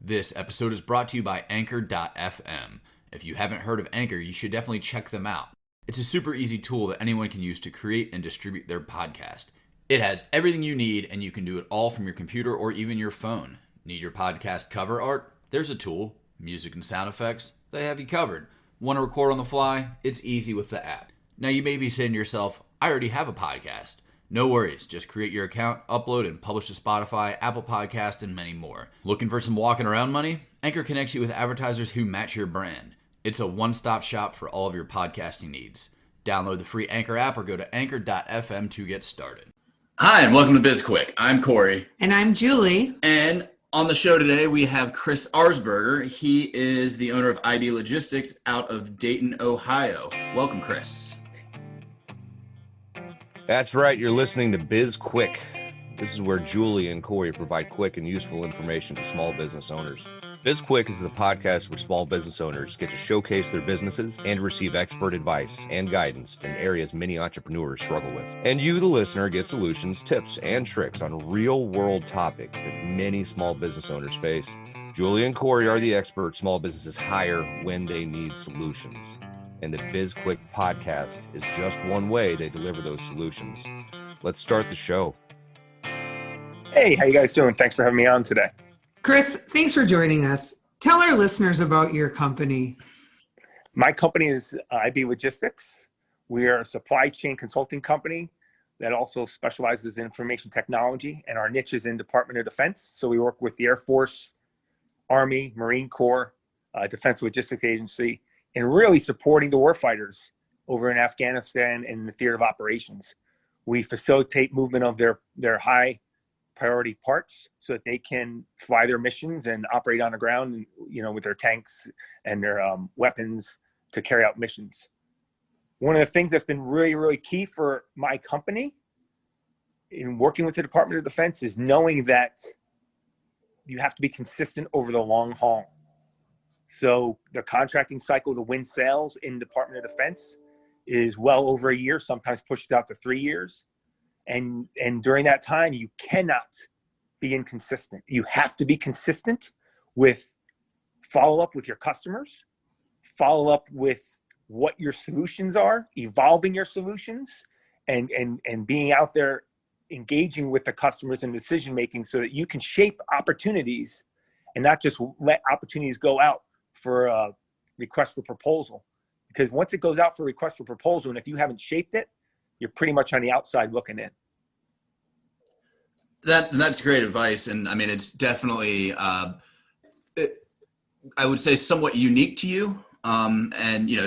This episode is brought to you by Anchor.fm. If you haven't heard of Anchor, you should definitely check them out. It's a super easy tool that anyone can use to create and distribute their podcast. It has everything you need, and you can do it all from your computer or even your phone. Need your podcast cover art? There's a tool. Music and sound effects? They have you covered. Want to record on the fly? It's easy with the app. Now you may be saying to yourself, I already have a podcast. No worries, just create your account, upload, and publish to Spotify, Apple Podcasts, and many more. Looking for some walking around money? Anchor connects you with advertisers who match your brand. It's a one-stop shop for all of your podcasting needs. Download the free Anchor app or go to Anchor.fm to get started. Hi, and welcome to BizQuik. I'm Corey. And I'm Julie. And on the show today, we have Chris Arzberger. He is the owner of IB Logistics out of Dayton, Ohio. Welcome, Chris. That's right. You're listening to BizQuik. This is where Julie and Corey provide quick and useful information to small business owners. BizQuik is the podcast where small business owners get to showcase their businesses and receive expert advice and guidance in areas many entrepreneurs struggle with. And you, the listener, get solutions, tips, and tricks on real-world topics that many small business owners face. Julie and Corey are the experts small businesses hire when they need solutions. And the BizQuik podcast is just one way they deliver those solutions. Let's start the show. Hey, how you guys doing? Thanks for having me on today. Chris, thanks for joining us. Tell our listeners about your company. My company is IB Logistics. We are a supply chain consulting company that also specializes in information technology, and our niche is in Department of Defense. So we work with the Air Force, Army, Marine Corps, Defense Logistics Agency, and really supporting the warfighters over in Afghanistan and in the theater of operations. We facilitate movement of their high priority parts so that they can fly their missions and operate on the ground, with their tanks and their weapons to carry out missions. One of the things that's been really, really key for my company in working with the Department of Defense is knowing that you have to be consistent over the long haul. So the contracting cycle to win sales in Department of Defense is well over a year, sometimes pushes out to 3 years. And during that time, you cannot be inconsistent. You have to be consistent with follow up with your customers, follow up with what your solutions are, evolving your solutions, and being out there engaging with the customers in decision making so that you can shape opportunities and not just let opportunities go out for a request for proposal. Because once it goes out for request for proposal, and if you haven't shaped it, you're pretty much on the outside looking in. That's great advice. And I mean, it's definitely, I would say somewhat unique to you. And,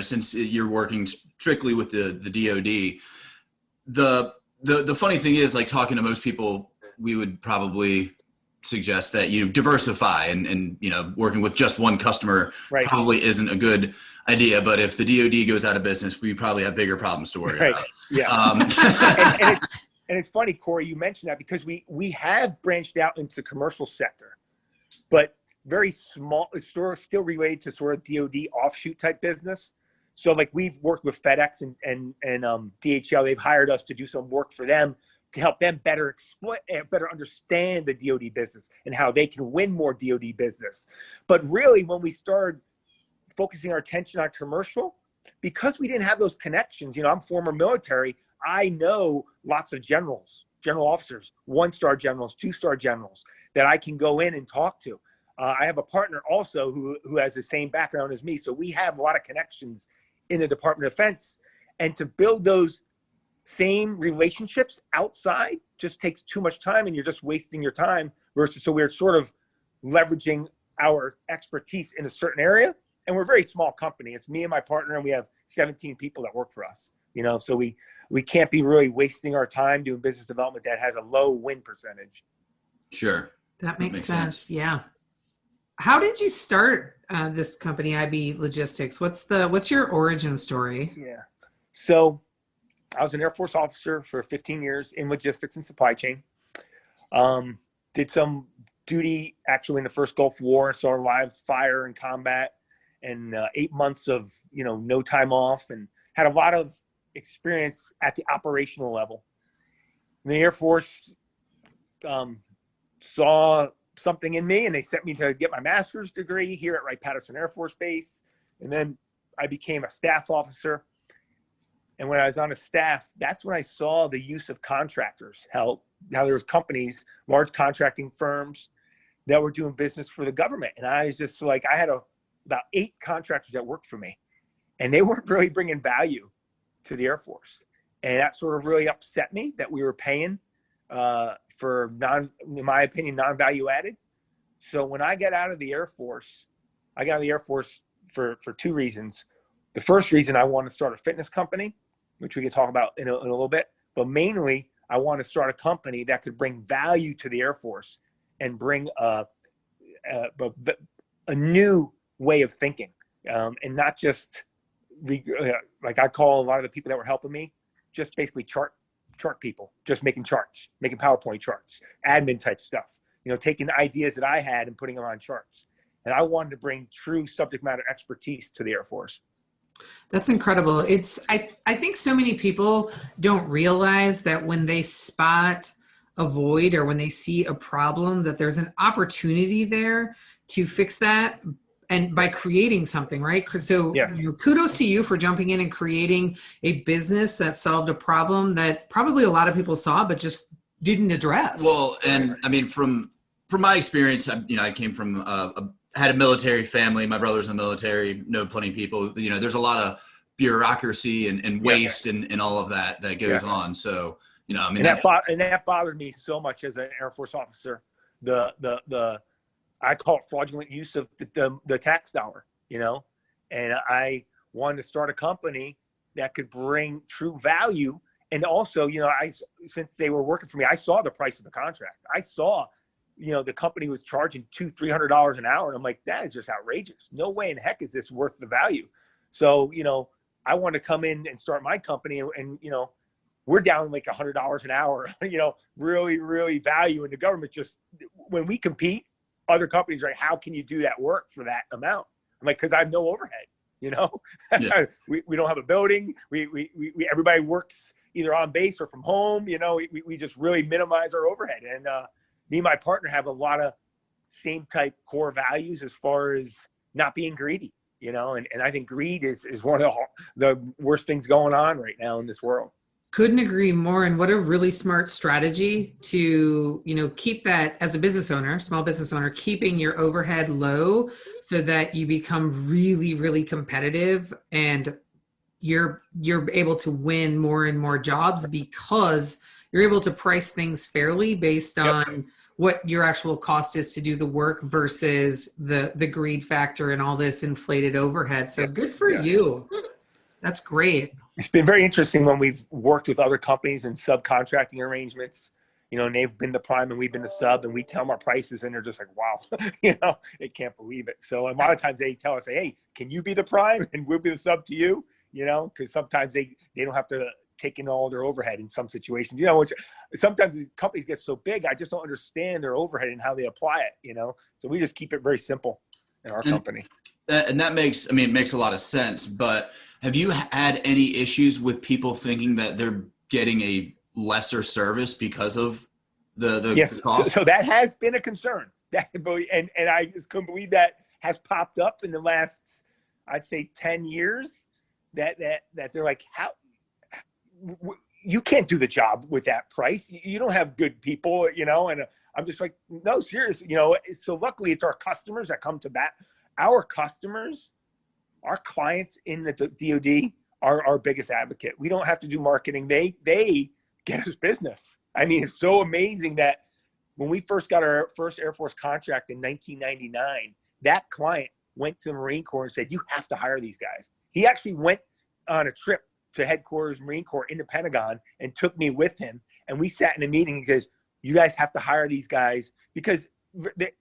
since you're working strictly with the DOD, the funny thing is, like, talking to most people, we would probably suggest that you diversify and working with just one customer probably isn't a good idea. But if the DoD goes out of business, we probably have bigger problems to worry about. Yeah. And it's funny, Corey, you mentioned that because we have branched out into commercial sector, but very small, it's still related to sort of DoD offshoot type business. So like we've worked with FedEx and DHL. They've hired us to do some work for them to help them better understand the DoD business and how they can win more DoD business. But really, when we started focusing our attention on commercial, because we didn't have those connections, I'm former military, I know lots of general officers, 1-star generals, 2-star generals that I can go in and talk to. I have a partner also who has the same background as me. So we have a lot of connections in the Department of Defense, and to build those same relationships outside just takes too much time, and you're just wasting your time versus, so we're sort of leveraging our expertise in a certain area. And we're a very small company. It's me and my partner, and we have 17 people that work for us, so we can't be really wasting our time doing business development that has a low win percentage. Sure. That makes sense. Yeah. How did you start this company, IB Logistics? What's your origin story? Yeah. So I was an Air Force officer for 15 years in logistics and supply chain. Did some duty actually in the first Gulf War, saw live fire and combat, and 8 months of no time off, and had a lot of experience at the operational level. The Air Force saw something in me, and they sent me to get my master's degree here at Wright-Patterson Air Force Base. And then I became a staff officer. And when I was on a staff, that's when I saw the use of contractors, how there was companies, large contracting firms that were doing business for the government. And I was just like, I had about 8 contractors that worked for me, and they weren't really bringing value to the Air Force. And that sort of really upset me that we were paying for in my opinion, non-value added. So when I got out of the Air Force, I got out of the Air Force for 2 reasons. The first reason, I wanted to start a fitness company, which we could talk about in a little bit, but mainly I wanted to start a company that could bring value to the Air Force and bring a new way of thinking, and not just like I call a lot of the people that were helping me just basically chart people, just making charts, making PowerPoint charts, admin type stuff, taking ideas that I had and putting them on charts. And I wanted to bring true subject matter expertise to the Air Force. That's incredible. I think so many people don't realize that when they spot a void or when they see a problem, that there's an opportunity there to fix that, and by creating something, right? So yes. Kudos to you for jumping in and creating a business that solved a problem that probably a lot of people saw but just didn't address. Well, and I mean, from my experience, I came from had a military family. My brother's in the military, know plenty of people. There's a lot of bureaucracy and waste and all of that goes on. So, I mean, that bothered me so much as an Air Force officer. I call it fraudulent use of the tax dollar, and I wanted to start a company that could bring true value. And also, since they were working for me, I saw the price of the contract. I saw, the company was charging $200-300 an hour. And I'm like, that is just outrageous. No way in heck is this worth the value. So, I want to come in and start my company, and we're down like $100 an hour, really, really value. And the government just, when we compete, other companies are like, how can you do that work for that amount? I'm like, because I have no overhead, Yeah. we don't have a building. We everybody works either on base or from home. We just really minimize our overhead. And me and my partner have a lot of same type core values as far as not being greedy, and I think greed is one of the worst things going on right now in this world. Couldn't agree more. And what a really smart strategy to, keep that as a business owner, small business owner, keeping your overhead low so that you become really, really competitive and you're able to win more and more jobs because you're able to price things fairly based on what your actual cost is to do the work versus the greed factor and all this inflated overhead. So good for you. That's great. It's been very interesting when we've worked with other companies and subcontracting arrangements, and they've been the prime and we've been the sub, and we tell them our prices and they're just like, wow, they can't believe it. So a lot of times they tell us, hey, can you be the prime and we'll be the sub to you, because sometimes they don't have to take in all their overhead in some situations, which sometimes these companies get so big, I just don't understand their overhead and how they apply it, so we just keep it very simple in our company. And that makes a lot of sense, but have you had any issues with people thinking that they're getting a lesser service because of the yes, cost? So that has been a concern. And I just couldn't believe that has popped up in the last, I'd say 10 years that they're like, how you can't do the job with that price. You don't have good people, and I'm just like, no, seriously, so luckily it's our customers that come to bat. Our customers, our clients in the DoD are our biggest advocate. We don't have to do marketing. They get us business. I mean, it's so amazing that when we first got our first Air Force contract in 1999, that client went to the Marine Corps and said, you have to hire these guys. He actually went on a trip to headquarters Marine Corps in the Pentagon and took me with him. And we sat in a meeting and he says, you guys have to hire these guys because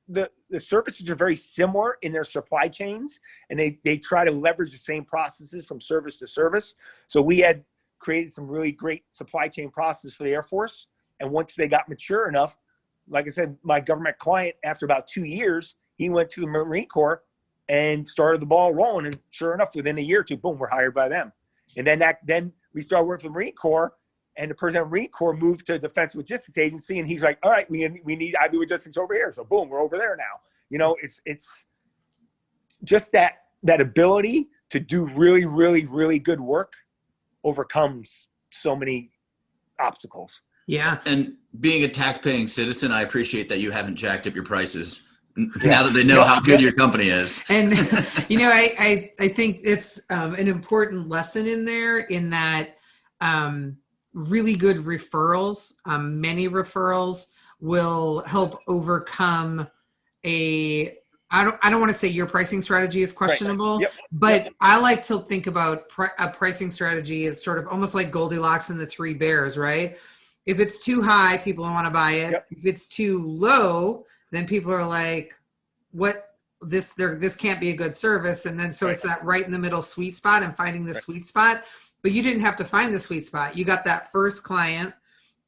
the services are very similar in their supply chains, and they try to leverage the same processes from service to service. So we had created some really great supply chain processes for the Air Force. And once they got mature enough, like I said, my government client, after about 2 years, he went to the Marine Corps and started the ball rolling. And sure enough, within a year or two, boom, we're hired by them. And then we started working for the Marine Corps. And the person at Marine Corps moved to a defense logistics agency, and he's like, all right, we need IB logistics over here. So boom, we're over there now. You know, it's just that ability to do really, really, really good work overcomes so many obstacles. Yeah. And being a tax-paying citizen, I appreciate that you haven't jacked up your prices now that they know how good your company is. And, you know, I think it's an important lesson in there, in that really good referrals, many referrals will help overcome I don't want to say your pricing strategy is questionable, right. Yep. but I like to think about a pricing strategy as sort of almost like Goldilocks and the Three Bears, right? If it's too high, people don't want to buy it. Yep. If it's too low, then people are like, what, this can't be a good service. And then, so Right. it's that right in the middle sweet spot, and finding the Right. sweet spot, but you didn't have to find the sweet spot. You got that first client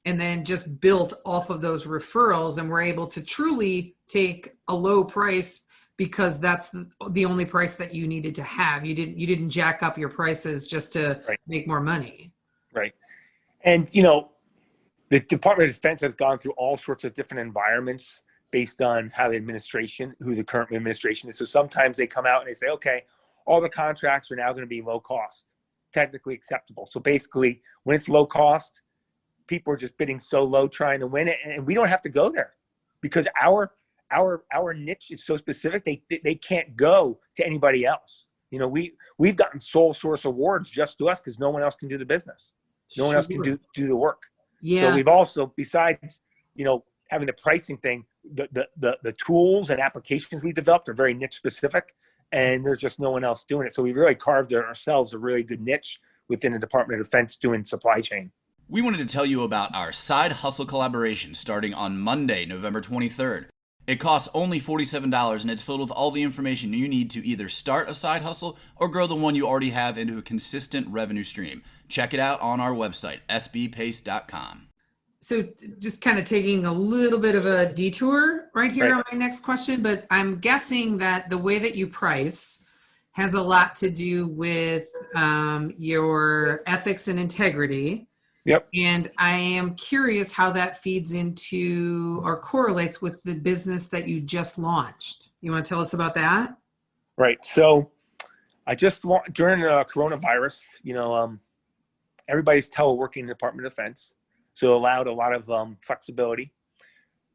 and then just built off of those referrals, and were able to truly take a low price because that's the only price that you needed to have. You didn't jack up your prices just to Right. make more money. Right. And, you know, the Department of Defense has gone through all sorts of different environments based on how who the current administration is. So sometimes they come out and they say, okay, all the contracts are now going to be low cost, technically acceptable. So basically, when it's low cost, people are just bidding so low trying to win it. And we don't have to go there, because our niche is so specific. They can't go to anybody else. You know, we've gotten sole source awards just to us because no one else can do the business. No one else can do the work. Yeah. So we've also, besides, you know, having the pricing thing, the tools and applications we developed are very niche specific, and there's just no one else doing it. So we really carved ourselves a really good niche within the Department of Defense doing supply chain. We wanted to tell you about our side hustle collaboration starting on Monday, November 23rd. It costs only $47, and it's filled with all the information you need to either start a side hustle or grow the one you already have into a consistent revenue stream. Check it out on our website, sbpace.com. So just kind of taking a little bit of a detour right here Right. on my next question, but I'm guessing that the way that you price has a lot to do with your ethics and integrity. Yep. And I am curious how that feeds into or correlates with the business that you just launched. You want to tell us about that? Right. So I just during coronavirus, you know, everybody's teleworking in the Department of Defense, so it allowed a lot of flexibility.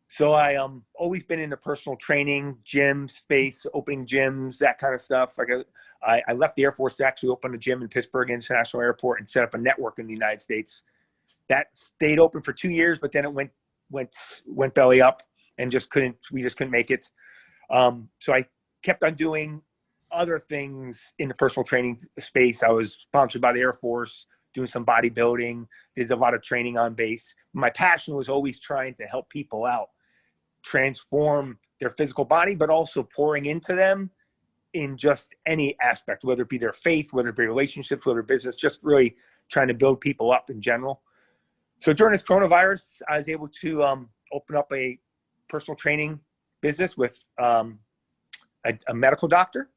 So I always been into personal training, gym space, opening gyms, that kind of stuff. Like I left the Air Force to actually open a gym in Pittsburgh International Airport and set up a network in the United States. That stayed open for 2 years, but then it went belly up, and we just couldn't make it. So I kept on doing other things in the personal training space. I was sponsored by the Air Force, doing some bodybuilding, did a lot of training on base. My passion was always trying to help people out, transform their physical body, but also pouring into them in just any aspect, whether it be their faith, whether it be relationships, whether business, just really trying to build people up in general. So during this coronavirus, I was able to open up a personal training business with a medical doctor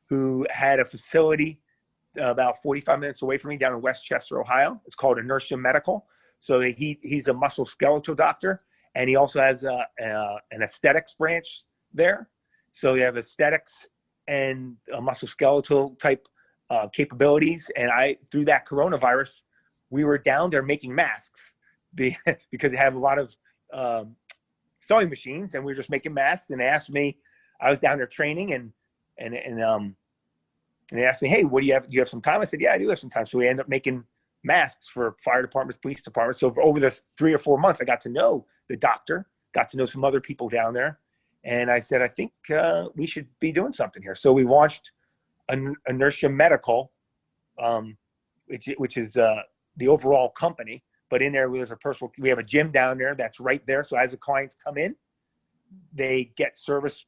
who had a facility about 45 minutes away from me down in Westchester, Ohio. It's called Inertia Medical. So he's a musculoskeletal doctor, and he also has an aesthetics branch there. So they have aesthetics and musculoskeletal type capabilities. And through that coronavirus, we were down there making masks because they have a lot of sewing machines, and we were just making masks. And they asked me, I was down there training, and they asked me, hey, what do you have? Do you have some time? I said, yeah, I do have some time. So we ended up making masks for fire departments, police departments. So over the 3 or 4 months, I got to know the doctor, got to know some other people down there. And I said, I think we should be doing something here. So we launched Inertia Medical, which is the overall company. But in there, we have a gym down there that's right there. So as the clients come in, they get serviced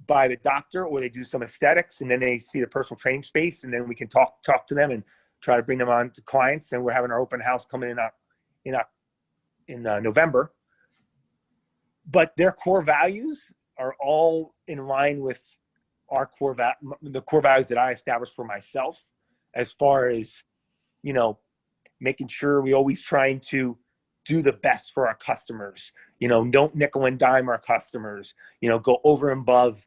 by the doctor, or they do some aesthetics, and then they see the personal training space, and then we can talk to them and try to bring them on to clients. And we're having our open house coming in November. But their core values are all in line with our the core values that I established for myself, as far as, you know, making sure we always trying to do the best for our customers. Don't nickel and dime our customers. Go over and above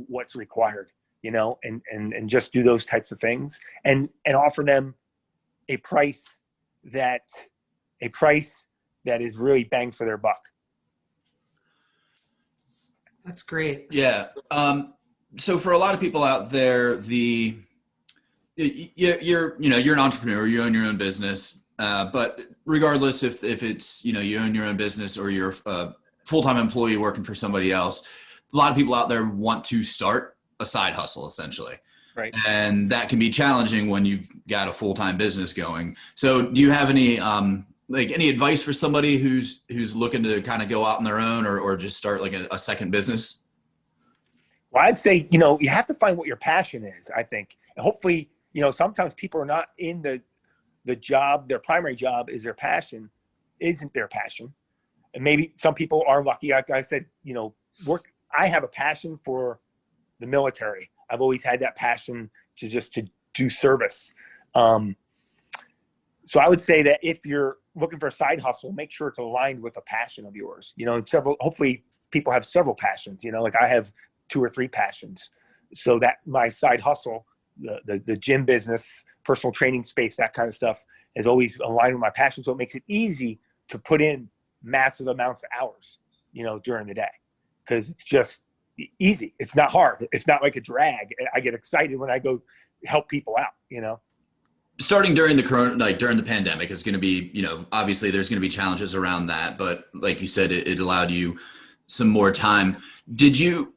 what's required. And just do those types of things, and offer them a price that is really bang for their buck. That's great. Yeah. So for a lot of people out there, you're an entrepreneur, you own your own business, but regardless if it's, you own your own business or you're a full-time employee working for somebody else, a lot of people out there want to start a side hustle essentially. Right. And that can be challenging when you've got a full-time business going. So do you have any advice for somebody who's looking to kind of go out on their own or just start like a second business? Well, I'd say, you have to find what your passion is, I think. And hopefully, sometimes people are not in the job, their primary job is their passion, isn't their passion. And maybe some people are lucky. Like I said, I have a passion for the military. I've always had that passion to do service. So I would say that if you're looking for a side hustle, make sure it's aligned with a passion of yours. Hopefully people have several passions, like I have 2 or 3 passions. So that my side hustle, the gym business, personal training space, that kind of stuff is always aligned with my passion. So it makes it easy to put in massive amounts of hours, during the day, because it's just easy. It's not hard. It's not like a drag. I get excited when I go help people out, Starting during the pandemic is going to be, obviously there's going to be challenges around that, but like you said, it allowed you some more time. Did you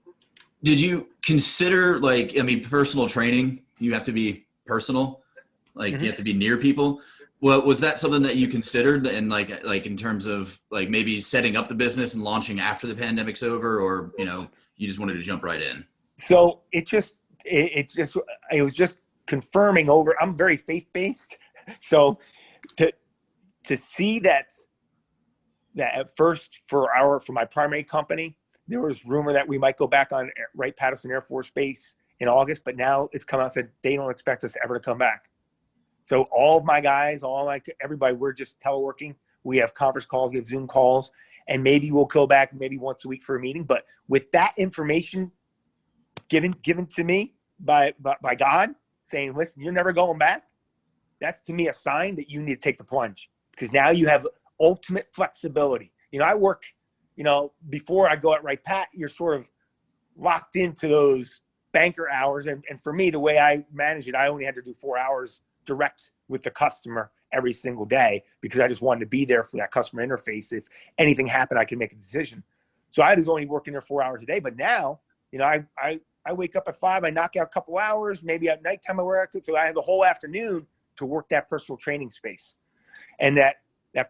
consider personal training? You have to be personal, you have to be near people. Well, was that something that you considered, and like in terms of maybe setting up the business and launching after the pandemic's over, or you just wanted to jump right in? So it was just confirming over. I'm very faith-based, so to see that at first for my primary company, there was rumor that we might go back on Wright-Patterson Air Force Base in August, but now it's come out and said they don't expect us ever to come back. So all of my guys, everybody, we're just teleworking. We have conference calls, we have Zoom calls, and maybe we'll go back maybe once a week for a meeting. But with that information given to me by God, saying, listen, you're never going back, that's to me a sign that you need to take the plunge, because now you have ultimate flexibility. I work, before I go at Wright Pat, you're sort of locked into those banker hours. And for me, the way I manage it, I only had to do 4 hours direct with the customer every single day, because I just wanted to be there for that customer interface. If anything happened, I could make a decision. So I was only working there 4 hours a day. But now, I wake up at 5, I knock out a couple hours, maybe at nighttime I work. So I have the whole afternoon to work that personal training space. And that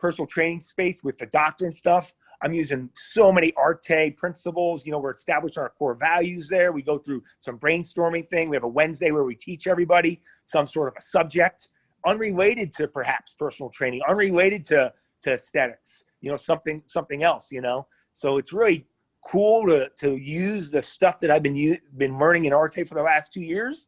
personal training space with the doctor and stuff, I'm using so many Arte principles. We're establishing our core values there. We go through some brainstorming thing. We have a Wednesday where we teach everybody some sort of a subject unrelated to perhaps personal training, unrelated to aesthetics, something else, So it's really cool to use the stuff that I've been learning in Arte for the last 2 years.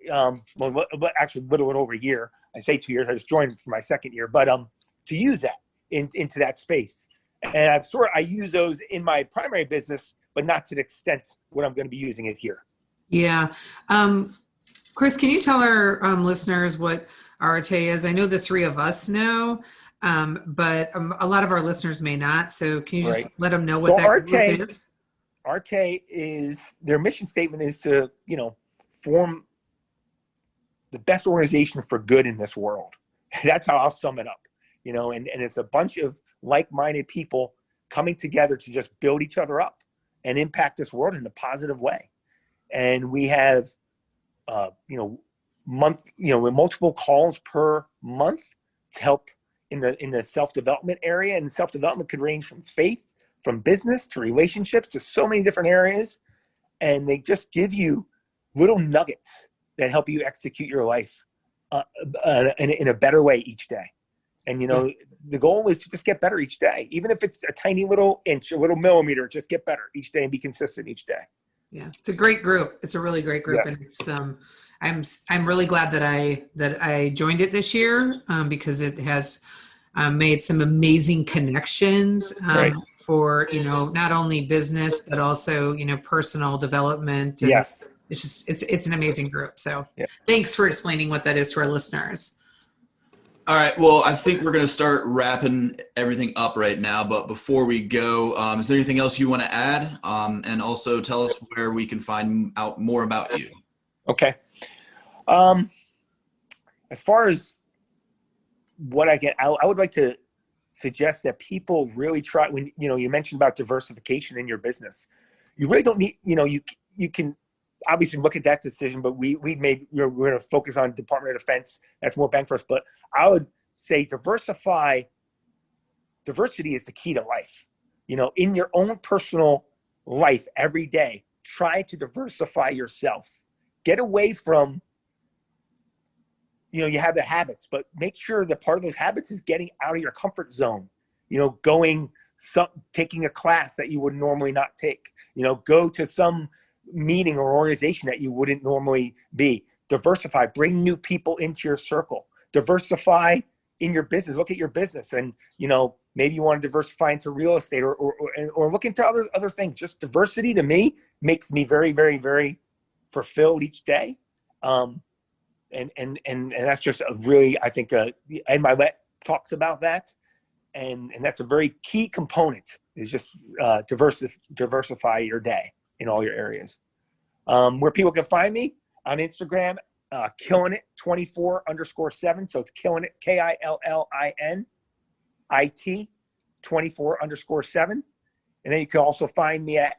But actually a little over a year. I say 2 years. I just joined for my second year, but to use that into that space. And I use those in my primary business, but not to the extent what I'm going to be using it here. Yeah. Chris, can you tell our listeners what Arte is? I know the 3 of us know, but a lot of our listeners may not. So can you just let them know what that group is? Arte is, their mission statement is to, form the best organization for good in this world. That's how I'll sum it up, and it's a bunch of like-minded people coming together to just build each other up and impact this world in a positive way. And we have, multiple calls per month to help in the self-development area. And self-development could range from faith, from business to relationships, to so many different areas. And they just give you little nuggets that help you execute your life in a better way each day. And, the goal is to just get better each day. Even if it's a tiny little inch, a little millimeter, just get better each day and be consistent each day. Yeah, it's a great group. It's a really great group. Yes. And I'm really glad that I joined it this year, because it has made some amazing connections, Right. for, not only business, but also, personal development. And Yes. it's an amazing group. So Yeah. thanks for explaining what that is to our listeners. All right. Well, I think we're going to start wrapping everything up right now. But before we go, is there anything else you want to add? And also tell us where we can find out more about you. Okay. As far as what I would like to suggest that people really try, when, you mentioned about diversification in your business, you really don't need, you can obviously look at that decision, but we're going to focus on Department of Defense. That's more bang for us. But I would say diversity is the key to life. In your own personal life every day, try to diversify yourself. Get away from, you have the habits, but make sure that part of those habits is getting out of your comfort zone. Taking a class that you would normally not take. Go to some meeting or organization that you wouldn't normally be. Diversify. Bring new people into your circle. Diversify in your business. Look at your business, and maybe you want to diversify into real estate or look into other things. Just diversity to me makes me very, very, very fulfilled each day. And that's just a really, I think, and my wet talks about that, and that's a very key component, is just diversify your day in all your areas. Where people can find me on Instagram, Killin It 24_7. So it's Killin It, KILLINIT 24_7. And then you can also find me at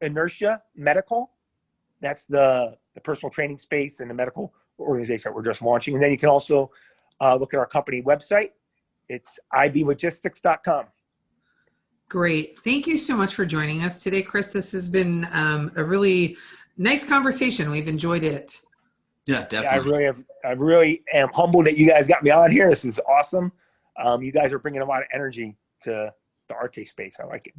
Inertia Medical. That's the personal training space and the medical organization that we're just launching. And then you can also look at our company website. It's iblogistics.com. Great. Thank you so much for joining us today, Chris. This has been a really nice conversation. We've enjoyed it. Yeah, definitely. Yeah, I really am humbled that you guys got me on here. This is awesome. You guys are bringing a lot of energy to the Arte space. I like it.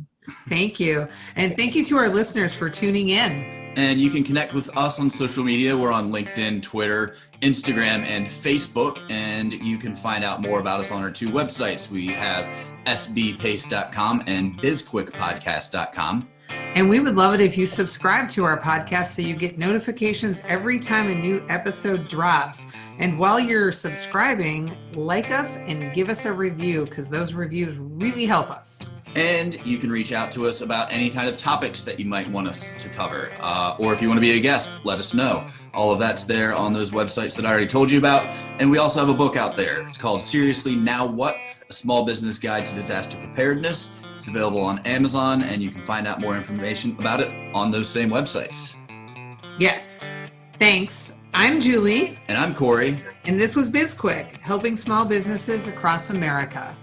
Thank you. And thank you to our listeners for tuning in. And you can connect with us on social media. We're on LinkedIn, Twitter, Instagram, and Facebook. And you can find out more about us on our two websites. We have sbpace.com and bizquickpodcast.com. And we would love it if you subscribe to our podcast so you get notifications every time a new episode drops. And while you're subscribing, like us and give us a review, because those reviews really help us. And you can reach out to us about any kind of topics that you might want us to cover. Or if you want to be a guest, let us know. All of that's there on those websites that I already told you about. And we also have a book out there. It's called Seriously Now What? A Small Business Guide to Disaster Preparedness. It's available on Amazon, and you can find out more information about it on those same websites. Yes. Thanks. I'm Julie. And I'm Corey. And this was BizQuik, helping small businesses across America.